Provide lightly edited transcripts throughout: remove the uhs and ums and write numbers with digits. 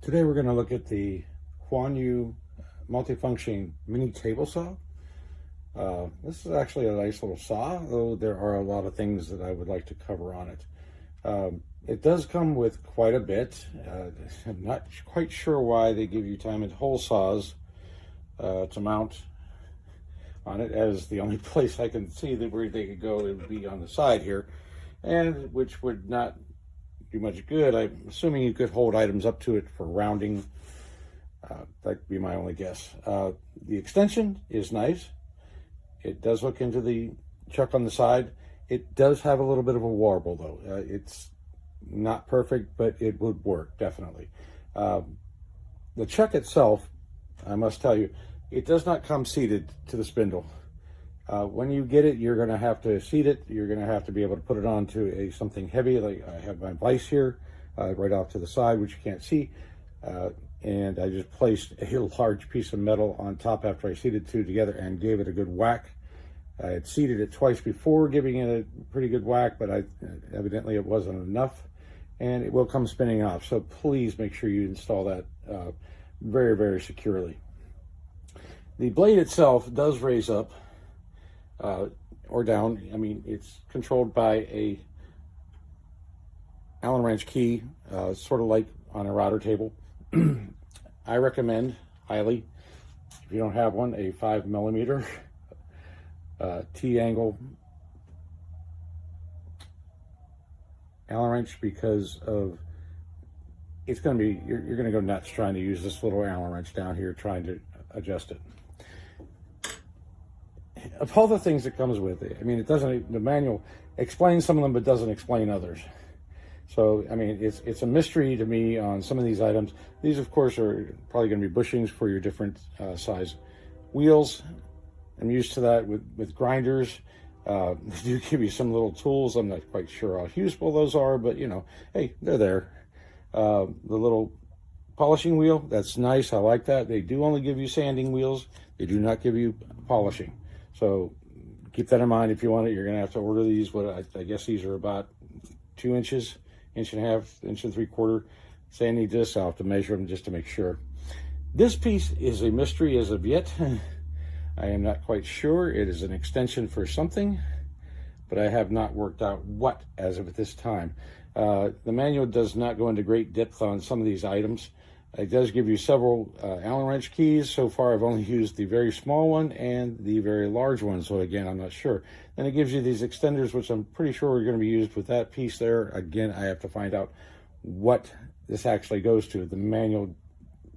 Today we're going to look at the Huanyu multifunction mini table saw. This is actually a nice little saw, though there are a lot of things that I would like to cover on it. It does come with quite a bit. I'm not quite sure why they give you diamond hole saws to mount on it, as the only place I can see that where they could go it would be on the side here, and which would not do much good. I'm assuming you could hold items up to it for rounding. That would be my only guess. The extension is nice. It does hook into the chuck on the side. It does have a little bit of a warble though. It's not perfect, but it would work definitely. The chuck itself, I must tell you, it does not come seated to the spindle. When you get it, you're going to have to seat it. You're going to have to be able to put it onto something heavy. Like I have my vise here, right off to the side, which you can't see. And I just placed a large piece of metal on top after I seated two together and gave it a good whack. I had seated it twice before giving it a pretty good whack, but evidently it wasn't enough, and it will come spinning off. So please make sure you install that very, very securely. The blade itself does raise up or down. I mean, it's controlled by a Allen wrench key, sort of like on a router table. I recommend highly, if you don't have one, a 5mm T-angle Allen wrench, because of it's going to be you're going to go nuts trying to use this little Allen wrench down here trying to adjust it. Of all the things it comes with, I mean, the manual explains some of them but doesn't explain others. So, I mean, it's a mystery to me on some of these items. These, of course, are probably going to be bushings for your different size wheels. I'm used to that with grinders. They do give you some little tools. I'm not quite sure how useful those are, but, you know, hey, they're there. The little polishing wheel, that's nice. I like that. They do only give you sanding wheels. They do not give you polishing. So keep that in mind. If you want it, you're going to have to order these. I guess these are about 2 inches. Inch and a half, inch and 3/4 sanding discs. I'll have to measure them just to make sure. This piece is a mystery as of yet. I am not quite sure. It is an extension for something, but I have not worked out what as of this time. The manual does not go into great depth on some of these items. It does give you several Allen wrench keys. So far, I've only used the very small one and the very large one. So again, I'm not sure. Then it gives you these extenders, which I'm pretty sure are going to be used with that piece there. Again, I have to find out what this actually goes to. The manual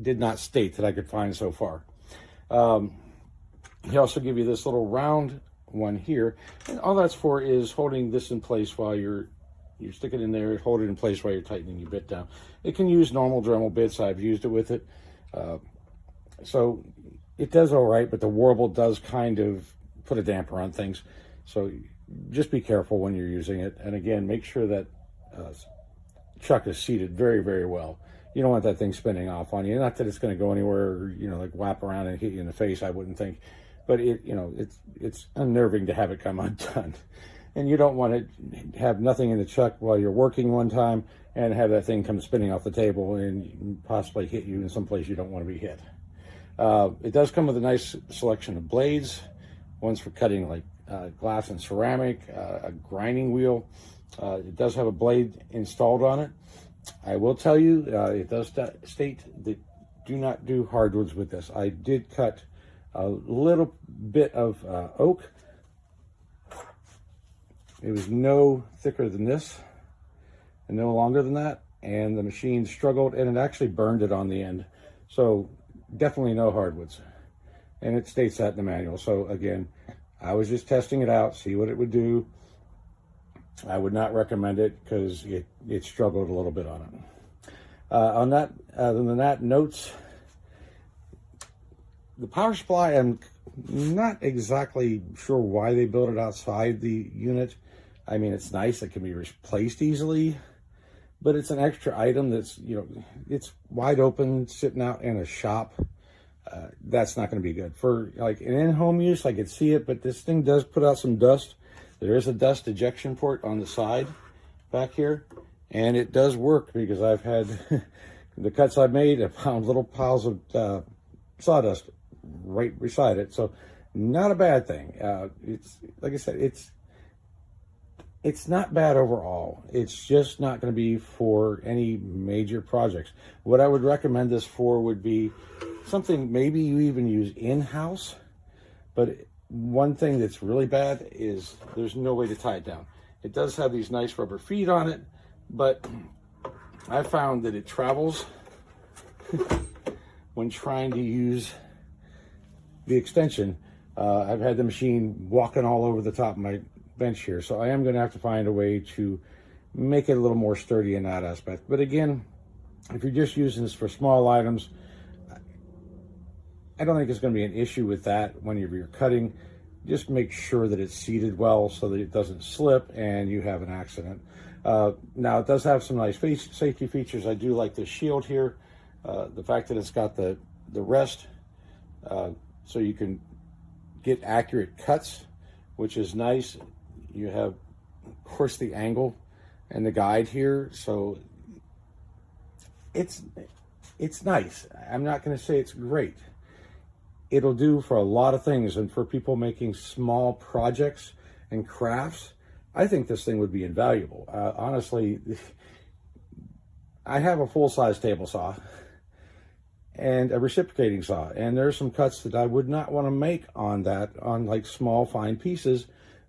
did not state that I could find so far. He also give you this little round one here. And all that's for is holding this in place while you stick it in there, hold it in place while you're tightening your bit down. It can use normal Dremel bits. I've used it with it. So it does all right, but the warble does kind of put a damper on things. So just be careful when you're using it. And again, make sure that chuck is seated very, very well. You don't want that thing spinning off on you. Not that it's going to go anywhere, or, you know, like whap around and hit you in the face, I wouldn't think. But it's unnerving to have it come undone. And you don't want to have nothing in the chuck while you're working one time and have that thing come spinning off the table and possibly hit you in some place you don't want to be hit. It does come with a nice selection of blades. One's for cutting like glass and ceramic, a grinding wheel. It does have a blade installed on it. I will tell you, it does state that do not do hardwoods with this. I did cut a little bit of oak. It was no thicker than this and no longer than that, and the machine struggled and it actually burned it on the end. So definitely no hardwoods, and it states that in the manual. So again, I was just testing it out, see what it would do. I would not recommend it because it struggled a little bit on it. On that, other than that, notes. The power supply, I'm not exactly sure why they built it outside the unit. I mean, it's nice, it can be replaced easily, but it's an extra item that's, you know, it's wide open, sitting out in a shop. That's not going to be good. For like an in-home use, I could see it, but this thing does put out some dust. There is a dust ejection port on the side back here, and it does work because I've had the cuts I've made, I found little piles of sawdust right beside it. So not a bad thing. It's like I said, it's not bad overall. It's just not going to be for any major projects. What I would recommend this for would be something maybe you even use in-house. But one thing that's really bad is there's no way to tie it down. It does have these nice rubber feet on it, but I found that it travels when trying to use the extension. I've had the machine walking all over the top of my bench here, so I am going to have to find a way to make it a little more sturdy in that aspect. But again, if you're just using this for small items, I don't think it's going to be an issue with that when you're cutting. Just make sure that it's seated well so that it doesn't slip and you have an accident. Now, it does have some nice safety features. I do like the shield here. The fact that it's got the rest so you can get accurate cuts, which is nice. You have, of course, the angle and the guide here, so it's nice. I'm not going to say it's great. It'll do for a lot of things, and for people making small projects and crafts, I think this thing would be invaluable. Honestly, I have a full-size table saw and a reciprocating saw, and there's some cuts that I would not want to make on that, on like small fine pieces,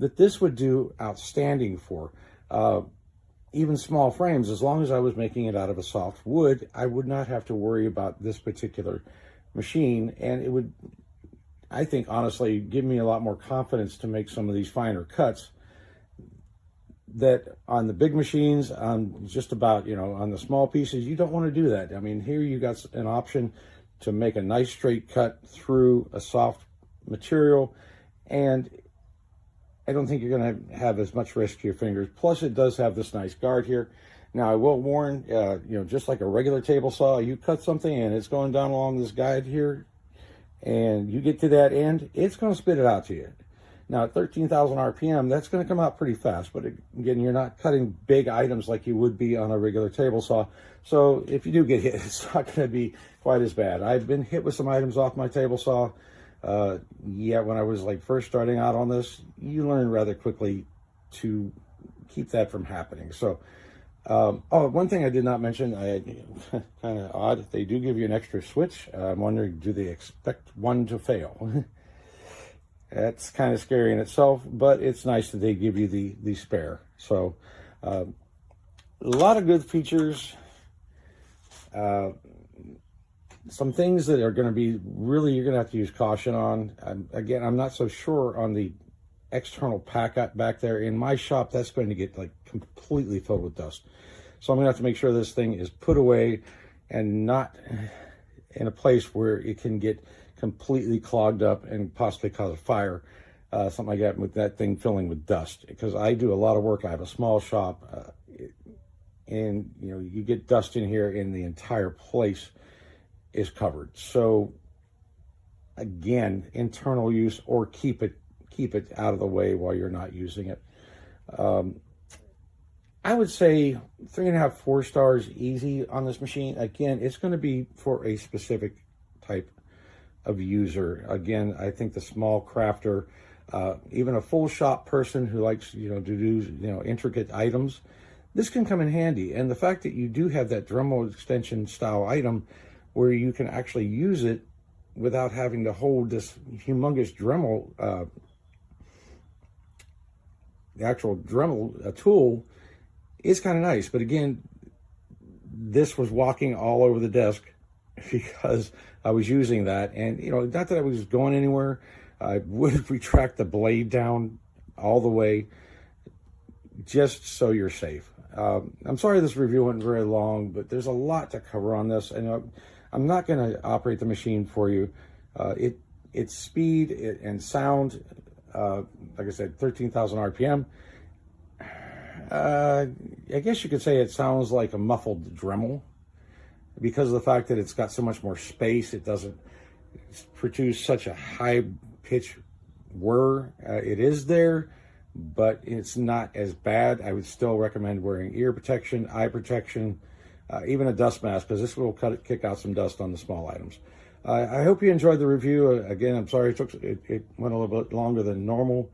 that this would do outstanding for. Even small frames, as long as I was making it out of a soft wood, I would not have to worry about this particular machine, and it would, I think, honestly, give me a lot more confidence to make some of these finer cuts that on the big machines, on just about, on the small pieces, you don't want to do that. I mean, here you got an option to make a nice straight cut through a soft material, and I don't think you're going to have as much risk to your fingers. Plus, it does have this nice guard here. Now, I will warn, just like a regular table saw, you cut something and it's going down along this guide here, and you get to that end, it's going to spit it out to you. Now, at 13,000 RPM, that's going to come out pretty fast. But again, you're not cutting big items like you would be on a regular table saw. So if you do get hit, it's not going to be quite as bad. I've been hit with some items off my table saw. When I was first starting out on this, you learn rather quickly to keep that from happening. So, one thing I did not mention, kind of odd, they do give you an extra switch. I'm wondering, do they expect one to fail? That's kind of scary in itself, but it's nice that they give you the spare. So, a lot of good features. Some things that are going to be really, you're going to have to use caution on. Again, I'm not so sure on the external pack back there. In my shop, that's going to get completely filled with dust. So I'm going to have to make sure this thing is put away and not in a place where it can get completely clogged up and possibly cause a fire, something like that, with that thing filling with dust. Because I do a lot of work. I have a small shop, and you get dust in here and the entire place is covered. So again, internal use, or keep it out of the way while you're not using it. I would say 3.5, 4 stars easy on this machine. Again, it's going to be for a specific type of user. Again, I think the small crafter, even a full shop person who likes to do intricate items, this can come in handy. And the fact that you do have that Dremel extension style item where you can actually use it without having to hold this humongous Dremel, the actual Dremel tool, is kind of nice. But again, this was walking all over the desk because I was using that. And, not that I was going anywhere. I would retract the blade down all the way just so you're safe. I'm sorry this review went very long, but there's a lot to cover on this. And I'm not going to operate the machine for you. Its speed and sound, like I said, 13,000 RPM. I guess you could say it sounds like a muffled Dremel because of the fact that it's got so much more space. It doesn't produce such a high pitch whir. It is there, but it's not as bad. I would still recommend wearing ear protection, eye protection, even a dust mask, because this will kick out some dust on the small items. I hope you enjoyed the review. Again, I'm sorry it went a little bit longer than normal,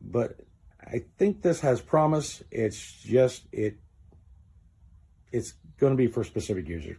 but I think this has promise. It's just it's going to be for specific users.